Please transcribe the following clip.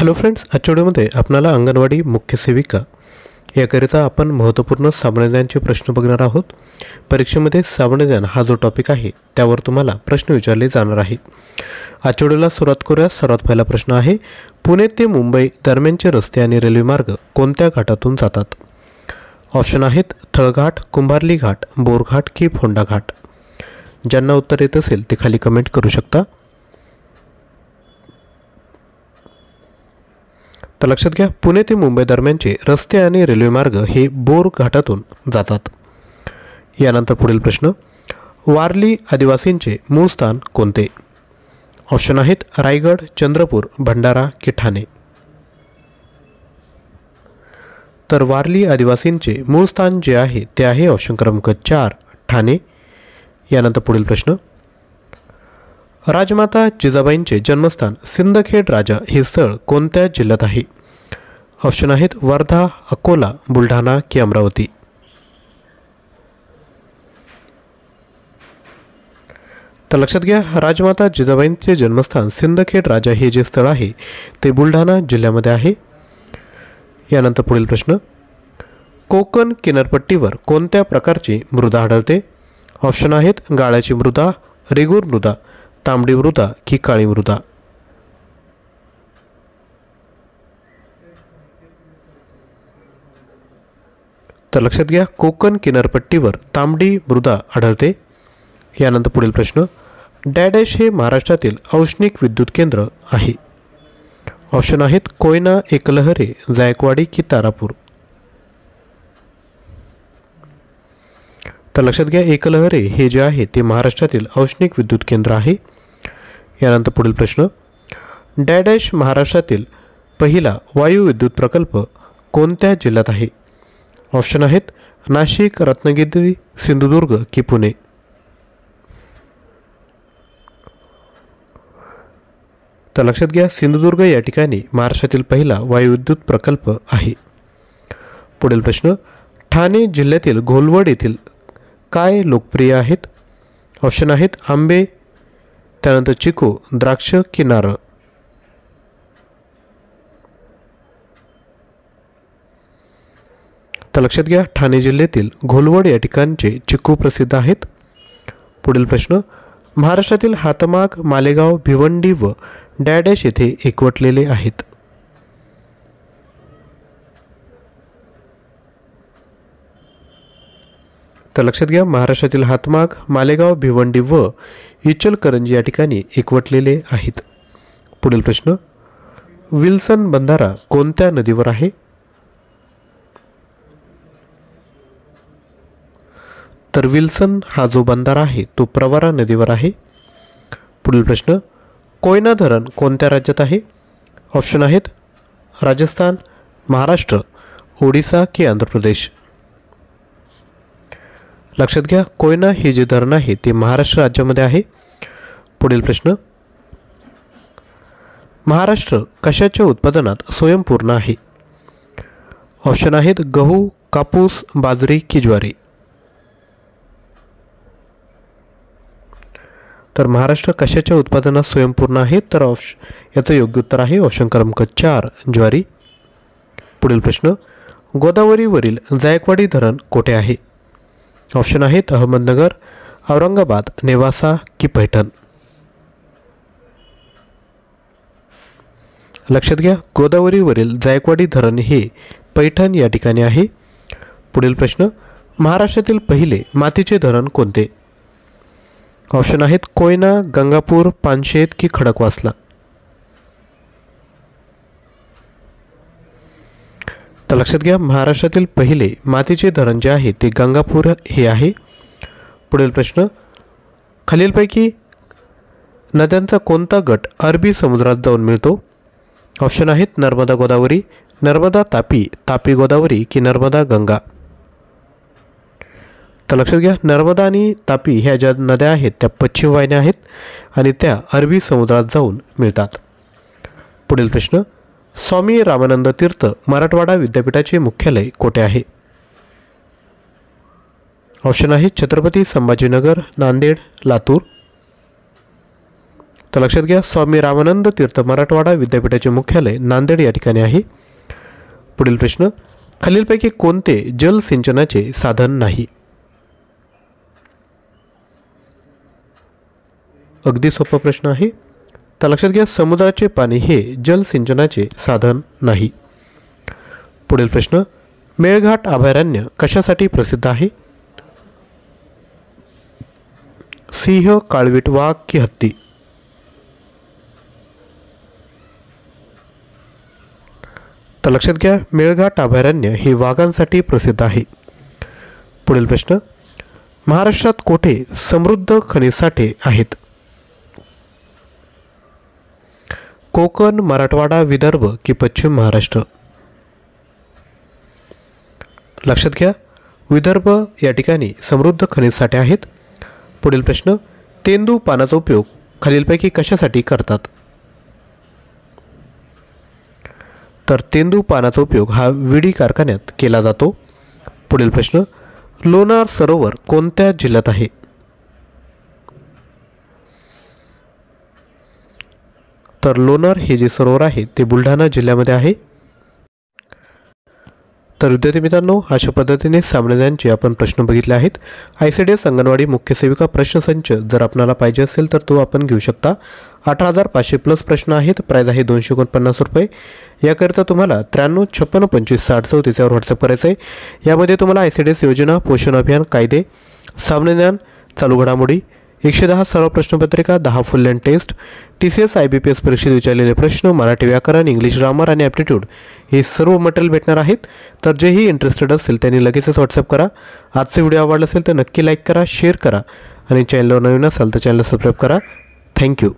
Hello friends, आजच्या व्हिडिओमध्ये आपल्याला अंगणवाडी मुख्य सेविका याकरिता आपण महत्त्वपूर्ण सामान्यज्ञानचे प्रश्न बघणार आहोत। परीक्षेमध्ये सामान्यज्ञान हा जो टॉपिक आहे त्यावर तुम्हाला प्रश्न विचारले जाणार आहेत। आजच्या व्हिडिओला सुरुवात करूया। सर्वात पहिला प्रश्न आहे, पुणे ते मुंबई दरम्यानचे रस्ते आणि रेल्वे मार्ग कोणत्या घाटातून जातात? ऑप्शन आहेत थळघाट, कुंभारली घाट, बोरघाट की फोंडा घाट। ज्यांना उत्तर येत असेल ते खाली कमेंट करू शकता। तर लक्षात घ्या, पुणे ते मुंबई दरम्यानचे रस्ते आणि रेल्वे मार्ग हे बोर घाटातून जातात। यानंतर पुढील प्रश्न, वारली आदिवासींचे मूळ स्थान कोणते? ऑप्शन आहेत रायगड, चंद्रपूर, भंडारा की ठाणे। तर वारली आदिवासींचे मूळ स्थान जे आहे ते आहे ऑप्शन क्रमांक 4 ठाणे। यानंतर पुढील प्रश्न, राजमाता जिजाबाईंचे जन्मस्थान सिंदखेड राजा हे स्थळ कोणत्या जिल्ह्यात आहे? ऑप्शन आहेत वर्धा, अकोला, बुलढाणा की अमरावती। तर लक्षात घ्या, राजमाता जिजाबाईंचे जन्मस्थान सिंदखेड राजा हे जे स्थळ आहे ते बुलढाणा जिल्ह्यामध्ये आहे। यानंतर पुढील प्रश्न, कोकण किनारपट्टीवर कोणत्या प्रकारची मृदा आढळते? ऑप्शन आहेत गाळाची मृदा, रेगूर मृदा, तांबडी मृदा की काळी मृदा। तर लक्षात घ्या, कोकण किनारपट्टीवर तांबडी मृदा आढळते। यानंतर पुढील प्रश्न, डॅडॅश हे महाराष्ट्रातील औष्णिक विद्युत केंद्र आहे। ऑप्शन आहेत कोयना, एकलहरे, जायकवाडी की तारापूर। तर लक्षात घ्या, एकलहरे हे जे आहे ते महाराष्ट्रातील औष्णिक विद्युत केंद्र आहे। यानंतर पुढील प्रश्न, डॅडॅश महाराष्ट्रातील पहिला वायू विद्युत प्रकल्प कोणत्या जिल्ह्यात आहे? ऑप्शन आहेत नाशिक, रत्नागिरी, सिंधुदुर्ग की पुणे। तर लक्षात घ्या, सिंधुदुर्ग या ठिकाणी महाराष्ट्रातील पहिला वायू विद्युत प्रकल्प आहे। पुढील प्रश्न, ठाणे जिल्ह्यातील घोलवड येथील काय लोकप्रिय आहेत? ऑप्शन आहेत आंबे, त्यानंतर चिकू, द्राक्ष की नारळ। तर लक्षात घ्या, ठाणे जिल्ह्यातील घोलवड या ठिकाणचे चिकू प्रसिद्ध आहेत। पुढील प्रश्न, महाराष्ट्रातील हातमाग, मालेगाव, भिवंडी व डॅडॅश येथे एकवटलेले आहेत। तर लक्षात घ्या, महाराष्ट्रातील हातमाग, मालेगाव, भिवंडी व इचलकरंजी या ठिकाणी एकवटलेले आहेत। पुढील प्रश्न, विल्सन बंधारा कोणत्या नदीवर आहे? तर विल्सन हा जो बंधारा आहे तो प्रवरा नदीवर आहे। पुढील प्रश्न, कोयना धरण कोणत्या राज्यात आहे? ऑप्शन आहेत राजस्थान, महाराष्ट्र, ओडिसा की आंध्र प्रदेश। लक्षात घ्या, कोयना हे जे धरण आहे ते महाराष्ट्र राज्यामध्ये आहे। पुढील प्रश्न, महाराष्ट्र कशाच्या उत्पादनात स्वयंपूर्ण आहे? ऑप्शन आहेत गहू, कापूस, बाजरी की ज्वारी। तर महाराष्ट्र कशाच्या उत्पादनात स्वयंपूर्ण आहे? तर याचं योग्य उत्तर आहे ऑप्शन क्रमांक 4 ज्वारी। पुढील प्रश्न, गोदावरीवरील जायकवाडी धरण कोठे आहे? ऑप्शन आहेत अहमदनगर, औरंगाबाद, नेवासा की पैठण। लक्षात घ्या, गोदावरीवरील जायकवाडी धरण हे पैठण या ठिकाणी आहे। पुढील प्रश्न, महाराष्ट्रातील पहिले मातीचे धरण कोणते? ऑप्शन आहेत कोयना, गंगापूर, पानशेत की खडकवासला। तर लक्षात घ्या, महाराष्ट्रातील पहिले मातीचे धरण जे आहे ते गंगापूर हे आहे। पुढील प्रश्न, खालीलपैकी नद्यांचा कोणता गट अरबी समुद्रात जाऊन मिळतो? ऑप्शन आहेत नर्मदा गोदावरी, नर्मदा तापी, तापी गोदावरी की नर्मदा गंगा। तर लक्षात घ्या, नर्मदा आणि तापी ह्या ज्या नद्या आहेत त्या पश्चिम वाहिन्या आहेत आणि त्या अरबी समुद्रात जाऊन मिळतात। पुढील प्रश्न, स्वामी रामानंद तीर्थ मराठवाडा विद्यापीठाचे मुख्यालय कोठे आहे? ऑप्शन आहे छत्रपती संभाजीनगर, नांदेड, लातूर। तर लक्षात घ्या, स्वामी रामानंद तीर्थ मराठवाडा विद्यापीठाचे मुख्यालय नांदेड या ठिकाणी आहे. पुढील प्रश्न, खालीलपैकी कोणते जलसिंचनाचे साधन नाही? अगदी सोपा प्रश्न आहे. तर लक्षात घ्या, समुद्राचे पाणी हे जलसिंचनाचे साधन नाही. पुढील प्रश्न, मेळघाट अभयारण्य कशासाठी प्रसिद्ध आहे? सिंह, काळवीट, वाघ की हत्ती? तर लक्षात घ्या, मेळघाट अभयारण्य हे वाघांसाठी प्रसिद्ध आहे. पुढील प्रश्न, महाराष्ट्रात कोठे समृद्ध खनिज साठे आहेत? कोकण, मराठवाडा, विदर्भ की पश्चिम महाराष्ट्र? लक्षात घ्या, विदर्भ या ठिकाणी समृद्ध खनिज साठे आहेत. पुढील प्रश्न, तेंदू पानाचा उपयोग खालीलपैकी कशासाठी करतात? तर तेंदू पानाचा उपयोग हा विडी कारखान्यात केला जातो. पुढील प्रश्न, लोणार सरोवर कोणत्या जिल्ह्यात आहे? तर लोणार हे जे सरोवर आहे ते बुलढाणा जिल्ह्यामध्ये आहे. तर विद्यार्थी मित्रांनो, अशा पद्धतीने सामान्यांचे आपण प्रश्न बघितले आहेत. ICDS अंगणवाडी मुख्य सेविका प्रश्नसंच जर आपल्याला पाहिजे असेल तर तो आपण घेऊ शकता. 18,500 प्लस प्रश्न आहेत. प्राईज आहे 249 रुपये. याकरिता तुम्हाला 93 56 25 60 34 यावर व्हॉट्सअप करायचं आहे. यामध्ये तुम्हाला ICDS योजना, पोषण अभियान, कायदे, सामान्य ज्ञान, चालू घडामोडी, 110 सर्व प्रश्नपत्रिका, 10 full length test, TCS IBPS परीक्षेत विचारलेले प्रश्न, मराठी व्याकरण, इंग्लिश ग्रामर आणि ॲप्टिट्यूड हे सर्व मटेरियल भेटणार आहेत. तर जेही इंटरेस्टेड असेल त्यांनी लगेचच व्हॉट्सअप करा. आजचा व्हिडिओ आवडला असेल तर नक्की लाईक करा, शेअर करा आणि चॅनलवर नवीन असाल तर चॅनलला सबस्क्राईब करा. थँक्यू.